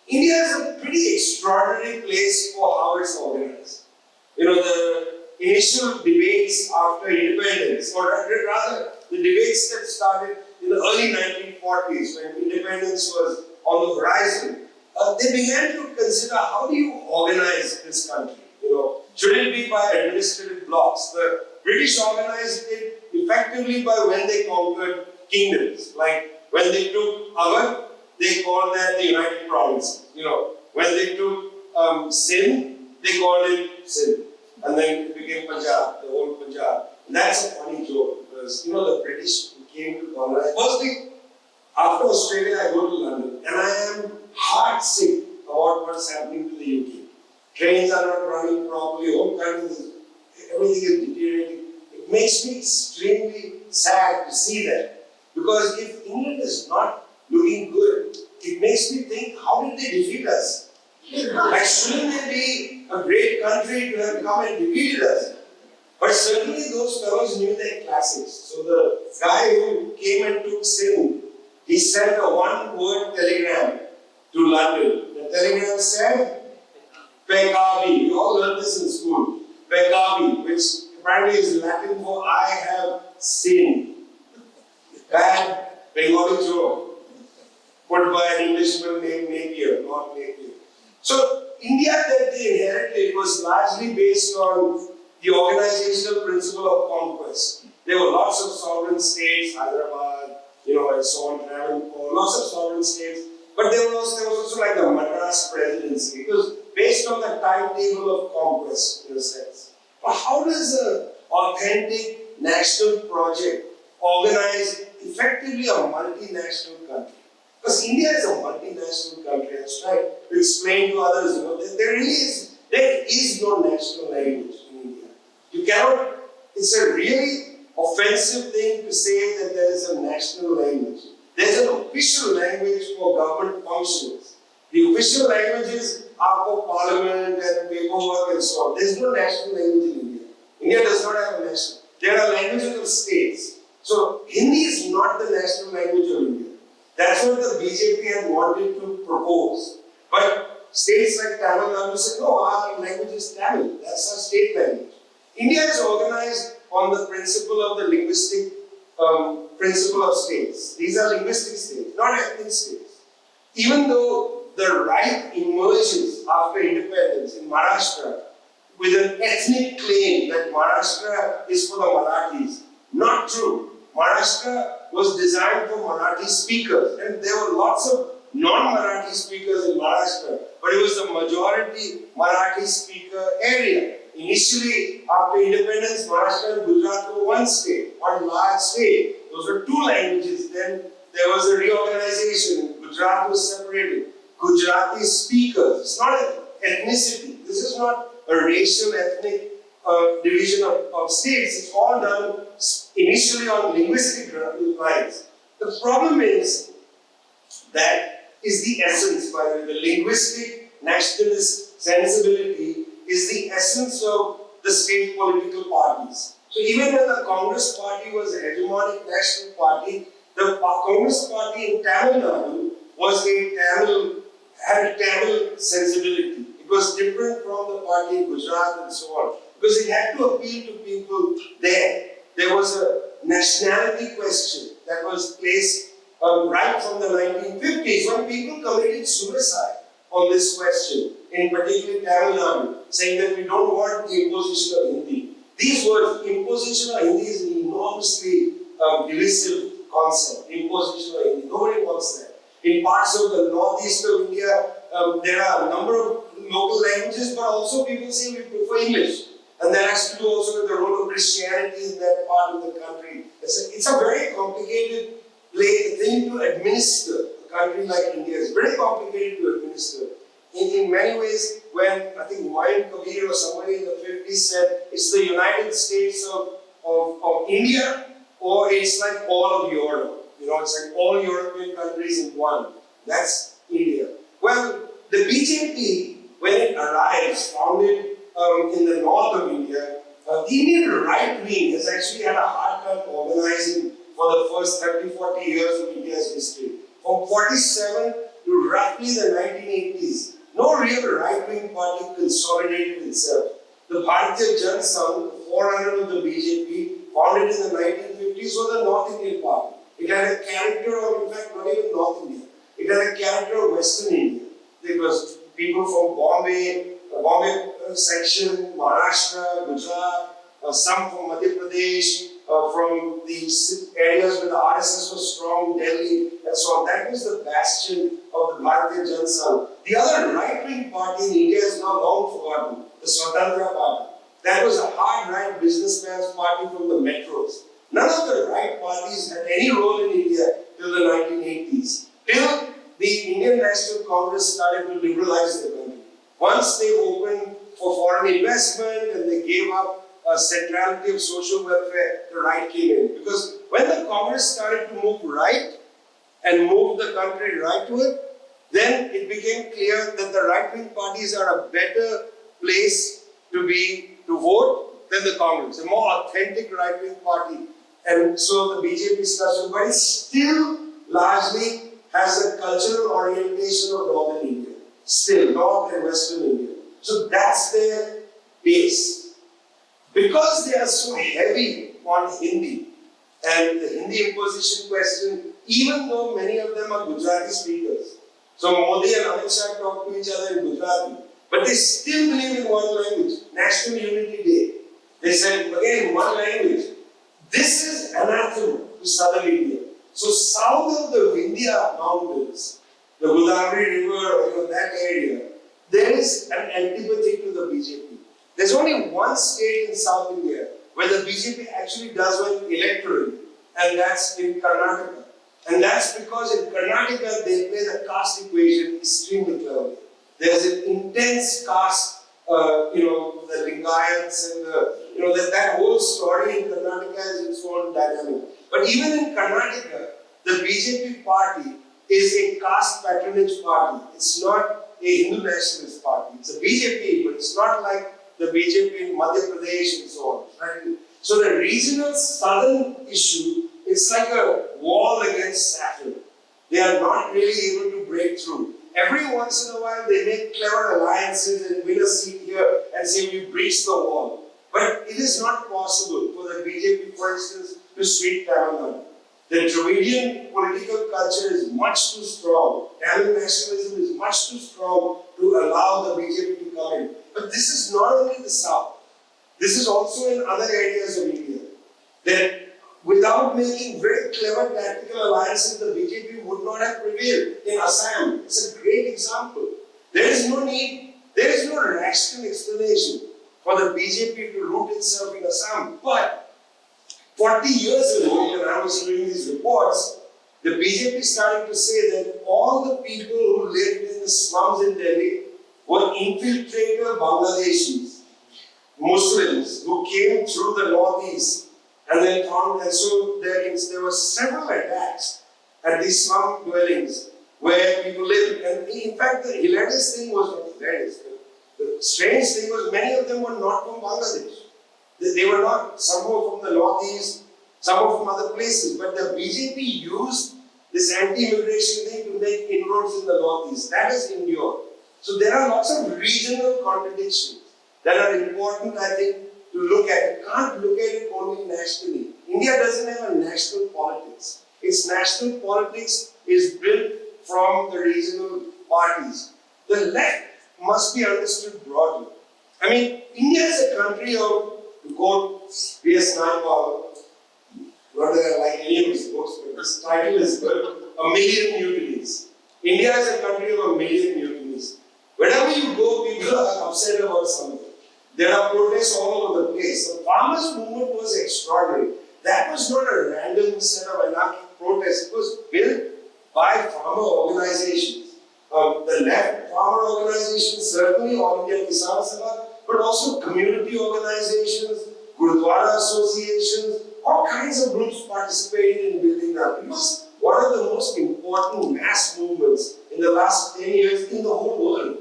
[SPEAKER 1] India is a pretty extraordinary place for how it's organized. The initial debates after independence, or rather the debates that started in the early 1940s when independence was on the horizon, they began to consider how do you organize this country? Should it be by administrative blocks? The British organized it effectively by when they conquered kingdoms. Like when they took Awadh, they called that the United Provinces. When they took Sindh, they called it Sindh. And then it became Punjab, the whole Punjab. And that's a funny joke because, the British came to colonize. Firstly, after Australia, I go to London and I am heart sick about what's happening to the UK. Trains are not running properly, home countries, everything is deteriorating. It makes me extremely sad to see that. Because if England is not looking good, it makes me think, how did they defeat us? Like, shouldn't they be a great country to have come and defeated us? But certainly those fellows knew their classics. So the guy who came and took Sindh, he sent a one-word telegram to London. The telegram said, Pekavi. We all learned this in school. Pekavi, which apparently is Latin for I have sinned. Bad Bengali joke put by an Englishman named Napier, not Napier. So India that they inherited was largely based on the organizational principle of conquest. There were lots of sovereign states, Hyderabad, and so on, Travancore, lots of sovereign states. But there was also like the Madras presidency. It was based on the timetable of conquest, in a sense. But how does an authentic national project organize effectively a multinational country? Because India is a multinational country. I was trying to explain to others, there is no national language in India. You cannot, it's a really offensive thing to say that there is a national language. There's an official language for government functions. The official languages are for parliament and paperwork and so on. There's no national language in India. India does not have a national. There are languages of states. So Hindi is not the national language of India. That's what the BJP had wanted to propose. But states like Tamil Nadu said, no, our language is Tamil. That's our state language. India is organized on the principle of the linguistic principle of states. These are linguistic states, not ethnic states. Even though the right emerges after independence in Maharashtra with an ethnic claim that Maharashtra is for the Marathis. Not true. Maharashtra was designed for Marathi speakers, and there were lots of non-Marathi speakers in Maharashtra, but it was the majority Marathi speaker area. Initially, after independence, Maharashtra and Gujarat were one state, one large state. Those were two languages. Then there was a reorganization. Gujarat was separated. Gujarati speakers. It's not an ethnicity. This is not a racial, ethnic division of states. It's all done initially on linguistic lines. The problem is that is the essence, by the way, the linguistic nationalist sensibility is the essence of the state political parties. So even when the Congress party was a hegemonic national party, the Congress party in Tamil Nadu had a Tamil sensibility. It was different from the party in Gujarat and so on, because it had to appeal to people there. There was a nationality question that was placed right from the 1950s when people committed suicide on this question, in particular Tamil Nadu, saying that we don't want the imposition of Hindi. These words, imposition of Hindi, is an enormously divisive concept. Imposition of Hindi, nobody wants that. In parts of the northeast of India, there are a number of local languages, but also people say we prefer English. And that has to do also with the role of Christianity in that part of the country. It's a very complicated thing to administer. A country like India is very complicated to administer. In many ways, when I think Humayun Kabir or somebody in the 50s said it's the United States of India, or it's like all of Europe. It's like all European countries in one. That's India. Well, the BJP, when it arrives, founded in the north of India, the Indian right wing has actually had a hard time organizing for the first 30-40 years of India's history. From 47 to roughly the 1980s, no real right-wing party consolidated itself. The Bharatiya Janata Party, the forerunner of the BJP, founded in the 1950s, was a North Indian party. It had a character of, in fact, not even North India. It had a character of Western India. There was people from Bombay section, Maharashtra, Gujarat, some from Madhya Pradesh, from the areas where the RSS was strong, Delhi, and so on. That was the bastion of the Bharatiya Janata Party. The other right-wing party in India is now long forgotten, the Swatantra Party. That was a hard-right businessman's party from the metros. None of the right parties had any role in India till the 1980s, till the Indian National Congress started to liberalize the country. Once they opened for foreign investment and they gave up centrality of social welfare, the right came in. Because when the Congress started to move right and move the country rightward, then it became clear that the right-wing parties are a better place to vote than the Congress, a more authentic right-wing party. And so the BJP starts, but it still largely has a cultural orientation of Northern India. Still, North and Western India. So that's their base. Because they are so heavy on Hindi, and the Hindi imposition question, even though many of them are Gujarati speakers. So Modi and Amit Shah talk to each other in Gujarati, but they still believe in one language, National Unity Day. They said, again, one language. This is anathema to southern India. So south of the Vindhya mountains, the Godavari river, that area, there is an antipathy to the BJP. There's only one state in South India where the BJP actually does well electorally, and that's in Karnataka. And that's because in Karnataka they play the caste equation extremely cleverly. There's an intense caste, the Lingayats and that whole story in Karnataka has its own dynamic. But even in Karnataka, the BJP party is a caste patronage party. It's not a Hindu nationalist party. It's a BJP, but it's not like the BJP in Madhya Pradesh and so on. Right? So the regional southern issue, it's like a wall against Saturn. They are not really able to break through. Every once in a while, they make clever alliances and win a seat here and say we breached the wall. But it is not possible for the BJP, for instance, to sweep Tamil Nadu. The Dravidian political culture is much too strong. Tamil nationalism is much too strong to allow the BJP to come in. But this is not only the South. This is also in other areas of India. That without making very clever tactical alliances, the BJP would not have prevailed. In Assam, it's a great example. There is no need, there is no rational explanation for the BJP to root itself in Assam. But 40 years ago, when I was doing these reports, the BJP started to say that all the people who lived in the slums in Delhi were infiltrator Bangladeshis, Muslims who came through the northeast and then found, and so there were several attacks at these slum dwellings where people lived. And in fact, the hilarious thing was not hilarious. The strange thing was many of them were not from Bangladesh. They were not, some were from the northeast, some were from other places, but the BJP used this anti-immigration thing to make inroads in the northeast. That is endured. So there are lots of regional contradictions that are important, I think, to look at. You can't look at it only nationally. India doesn't have a national politics. Its national politics is built from the regional parties. The left must be understood broadly. I mean, India is a country of, to quote V.S. Naipaul, not that I like any of his books, but this title is good, A Million Mutinies. India is a country of a million mutinies. Wherever you go, people are upset about something. There are protests all over the place. The farmers' movement was extraordinary. That was not a random set of anarchic protests. It was built by farmer organizations. The left farmer organizations, certainly All India Kisan Sabha, but also community organizations, Gurudwara associations, all kinds of groups participated in building that. It was one of the most important mass movements in the last 10 years in the whole world.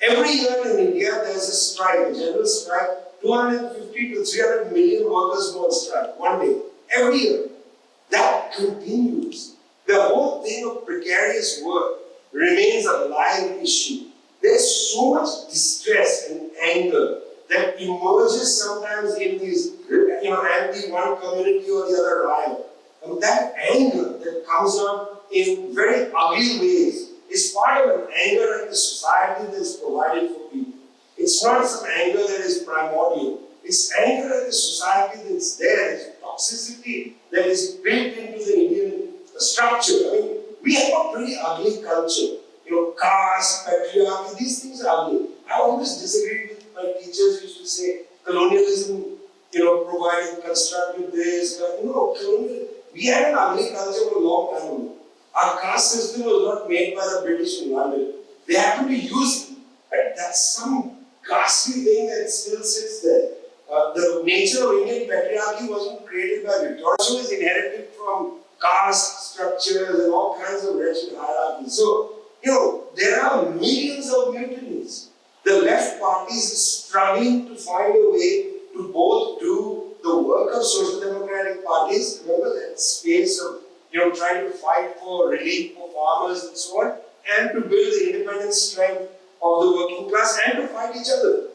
[SPEAKER 1] Every year in India, there is a strike, a general strike. 250 to 300 million workers go on strike one day. Every year. That continues. The whole thing of precarious work remains a live issue. There's so much distress and anger that emerges sometimes in these, anti one community or the other rival. And that anger that comes out in very ugly ways is part of an anger at the society that's provided for people. It's not some anger that is primordial. It's anger at the society that's there. It's toxicity that is built into the Indian structure. I mean, we have a pretty ugly culture. Caste, patriarchy, these things are ugly. I always disagreed with my teachers who used to say colonialism, provided constructed this. We had an ugly culture for a long time ago. Our caste system was not made by the British in London. They had to be used. Right? That's some ghastly thing that still sits there. The nature of Indian patriarchy wasn't created by Victoria. It was inherited from caste structures and all kinds of wretched hierarchies. So, there are millions of mutinies. The left parties are struggling to find a way to both do the work of social democratic parties, remember that space of trying to fight for relief for farmers and so on, and to build the independent strength of the working class and to fight each other.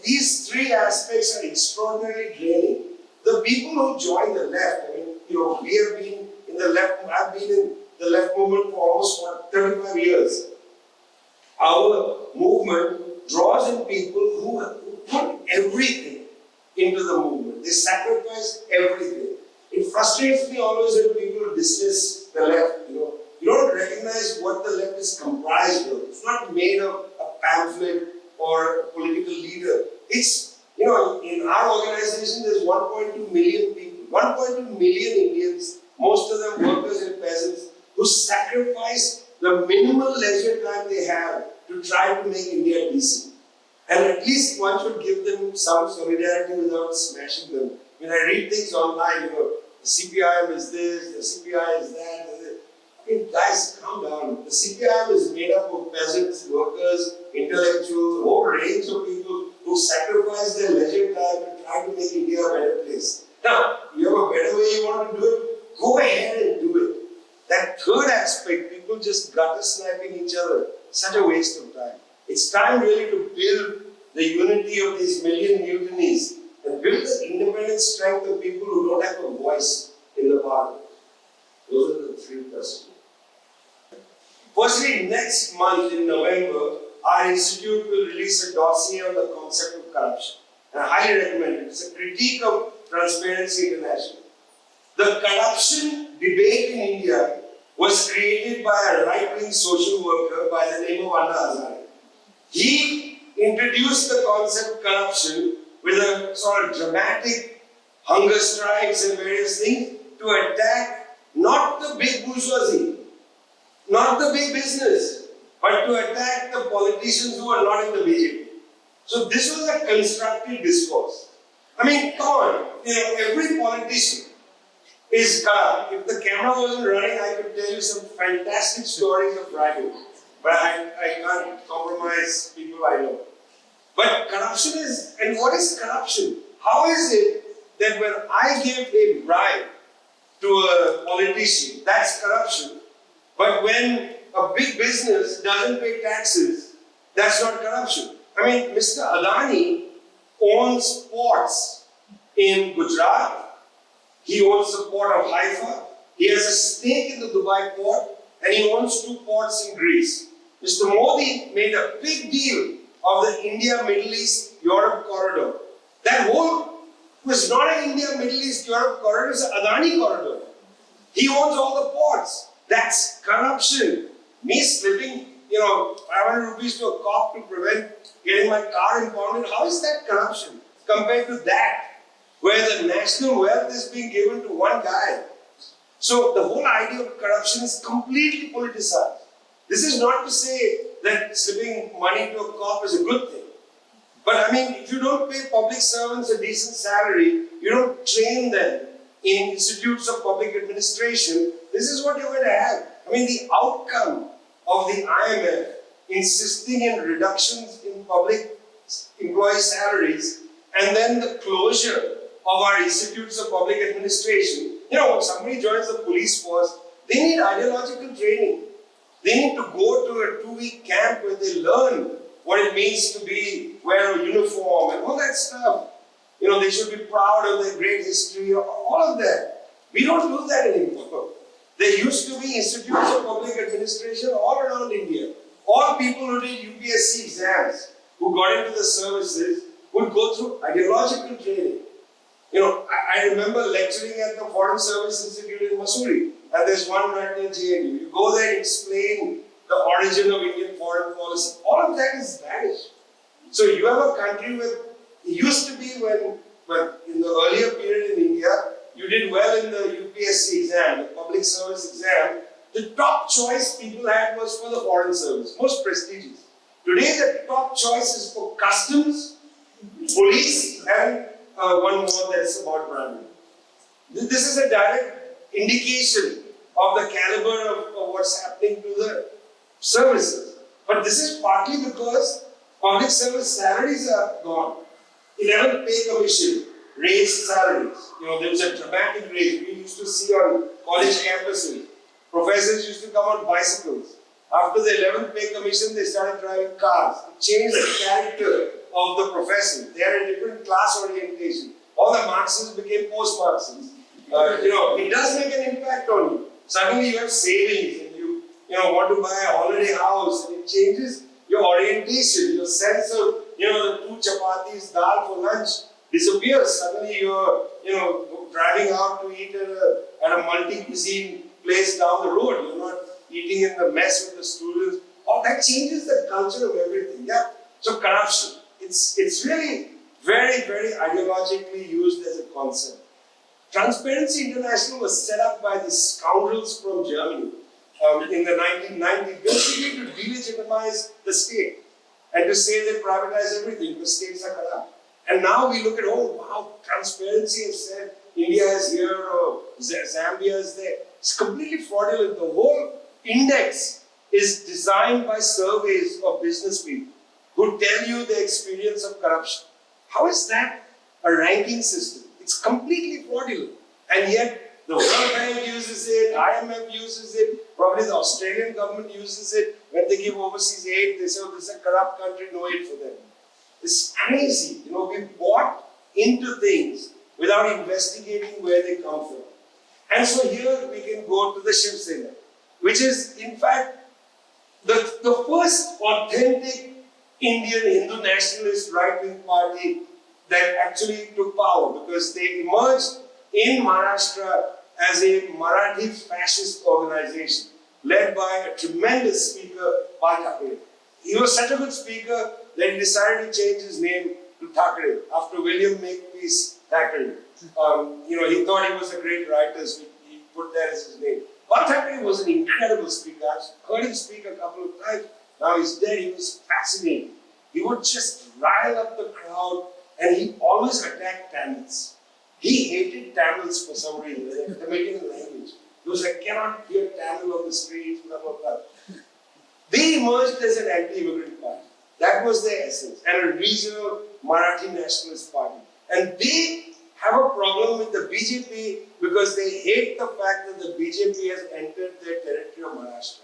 [SPEAKER 1] These three aspects are extraordinarily draining. The people who join the left, we have been in the left, I've been in the left movement for almost 35 years. Our movement draws in people who put everything into the movement. They sacrifice everything. It frustrates me always when people dismiss the left. You don't recognize what the left is comprised of. It's not made of a pamphlet or a political leader. It's, in our organization there's 1.2 million people, 1.2 million Indians, most of them workers and peasants, who sacrifice the minimal leisure time they have to try to make India decent. And at least one should give them some solidarity without smashing them. When I read things online, the CPIM is this, the CPI is that. Guys, calm down. The CPIM is made up of peasants, workers, intellectuals, a whole range of people who sacrifice their leisure time to try to make India a better place. Now, you have a better way you want to do it, go ahead and do it. That third aspect, people just gutter sniping each other, such a waste of time. It's time really to build the unity of these million mutinies and build the independent strength of people who don't have a voice in the parliament. Those are the three questions. Firstly, next month in November, our institute will release a dossier on the concept of corruption. And I highly recommend it. It's a critique of Transparency International. The corruption debate in India was created by a right-wing social worker by the name of Anna Hazare. He introduced the concept of corruption with a sort of dramatic hunger strikes and various things to attack not the big bourgeoisie, not the big business, but to attack the politicians who are not in the BJP. So this was a constructive discourse. I mean, come on, every politician is corrupt. If the camera wasn't running, I could tell you some fantastic stories of bribery. But I can't compromise people I know. But corruption is, and what is corruption? How is it that when I give a bribe to a politician, that's corruption? But when a big business doesn't pay taxes, that's not corruption. I mean, Mr. Adani owns ports in Gujarat. He owns the port of Haifa. He has a stake in the Dubai port, and he owns 2 ports in Greece. Mr. Modi made a big deal of the India, Middle East, Europe corridor. That whole was not an India, Middle East, Europe corridor, it's an Adani corridor. He owns all the ports. That's corruption. Me slipping, 500 rupees to a cop to prevent getting my car impounded. How is that corruption compared to that, where the national wealth is being given to one guy? So the whole idea of corruption is completely politicized. This is not to say that slipping money to a cop is a good thing. But I mean, if you don't pay public servants a decent salary, you don't train them in institutes of public administration, this is what you're going to have. I mean, the outcome of the IMF insisting in reductions in public employee salaries and then the closure of our institutes of public administration. When somebody joins the police force, they need ideological training. They need to go to a 2-week camp where they learn what it means to wear a uniform and all that stuff. They should be proud of their great history, all of that. We don't do that anymore. There used to be institutes of public administration all around India. All people who did UPSC exams, who got into the services, would go through ideological training. I remember lecturing at the Foreign Service Institute in Missouri, and there's one right near JNU. You go there and explain the origin of Indian foreign policy. All of that is vanished. So you have a country where it used to be when in the earlier period in India, you did well in the UPSC exam, the public service exam, the top choice people had was for the foreign service, most prestigious. Today the top choice is for customs, police, and one more that's about bribery. This is a direct indication of the caliber of what's happening to the services. But this is partly because public service salaries are gone. 11th pay commission raised salaries. There was a dramatic raise. We used to see on college campuses. Professors used to come on bicycles. After the 11th pay commission, they started driving cars. It changed the character of the professors. They had a different class orientation. All the Marxists became post-Marxists. It does make an impact on you. Suddenly you have savings and you want to buy a holiday house, and it changes your orientation, your sense of the 2 chapatis, dal for lunch disappears. Suddenly you're driving out to eat at a multi-cuisine place down the road. You're not eating in the mess with the students. That changes the culture of everything. Yeah, So corruption, it's really very, very ideologically used as a concept. Transparency International was set up by these scoundrels from Germany in the 1990s, basically to delegitimize the state and to say they privatize everything because states are corrupt. And now we look at, oh wow, transparency has said India is here or Zambia is there. It's completely fraudulent. The whole index is designed by surveys of business people who tell you the experience of corruption. How is that a ranking system? It's completely fraudulent. And yet the World Bank uses it, IMF uses it, probably the Australian government uses it. When they give overseas aid, they say, oh, this is a corrupt country, no aid for them. It's crazy. You know, we bought into things without investigating where they come from. And so here we can go to the Shiv Sena, which is in fact the first authentic Indian Hindu nationalist right-wing party that actually took power, because they emerged in Maharashtra as a Marathi fascist organization led by a tremendous speaker, Bharatiya. He was such a good speaker that he decided to change his name to Thackeray after William Makepeace Thackeray. You know, he thought he was a great writer, so he put that as his name. Thackeray was an incredible speaker. I've heard him speak a couple of times. Now he's dead. He was fascinating. He would just rile up the crowd, and he always attacked Tamils. He hated Tamils for some reason, the Tamilian language. He was like, cannot hear Tamil on the street, blah, blah, blah. They emerged as an anti-immigrant party. That was their essence, and a regional Marathi nationalist party. And they have a problem with the BJP because they hate the fact that the BJP has entered their territory of Maharashtra.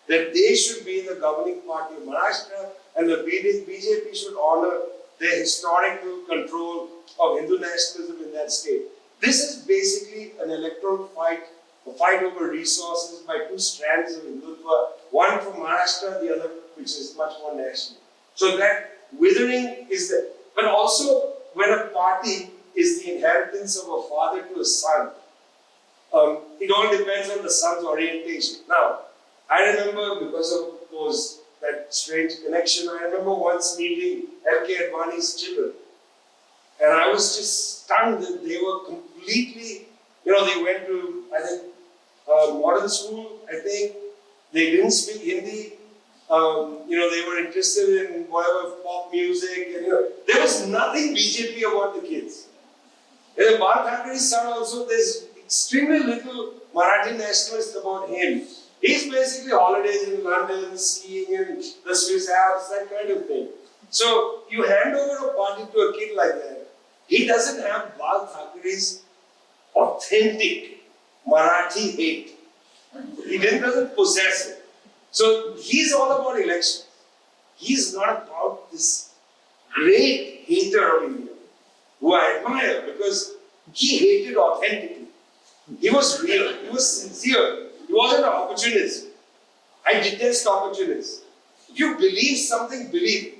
[SPEAKER 1] That they should be the governing party of Maharashtra, and the BJP should honor their historical control of Hindu nationalism in that state. This is basically an electoral fight, a fight over resources by two strands of Hindutva, one from Maharashtra, the other which is much more national. So that withering is there. But also, when a party is the inheritance of a father to a son, it all depends on the son's orientation. Now, I remember, because of that strange connection, I remember once meeting L.K. Advani's children. And I was just stunned that they were completely, they went to, I think, modern school, I think. They didn't speak Hindi. They were interested in whatever pop music. And, there was nothing BJP about the kids. And Bal Thackeray's son also, there's extremely little Marathi nationalist about him. He's basically holidays in London, skiing in the Swiss Alps, that kind of thing. So you hand over a party to a kid like that, he doesn't have Bal Thackeray's authentic Marathi hate. He doesn't possess it. So he's all about election. He's not about this great hater of India, who I admire because he hated authentically. He was real, he was sincere. He wasn't an opportunist. I detest opportunists. If you believe something, believe it.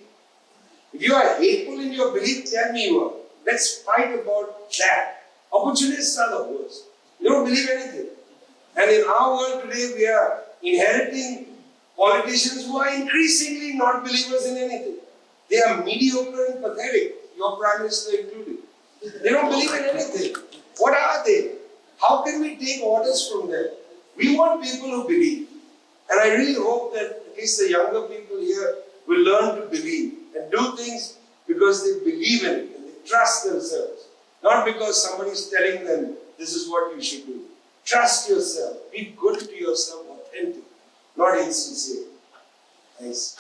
[SPEAKER 1] If you are hateful in your belief, tell me you are. Let's fight about that. Opportunists are the worst. They don't believe anything. And in our world today, we are inheriting politicians who are increasingly not believers in anything. They are mediocre and pathetic, your Prime Minister included. They don't believe in anything. What are they? How can we take orders from them? We want people who believe. And I really hope that at least the younger people here will learn to believe and do things because they believe in it and they trust themselves. Not because somebody is telling them this is what you should do. Trust yourself. Be good to yourself, authentic, not insincere. Thanks.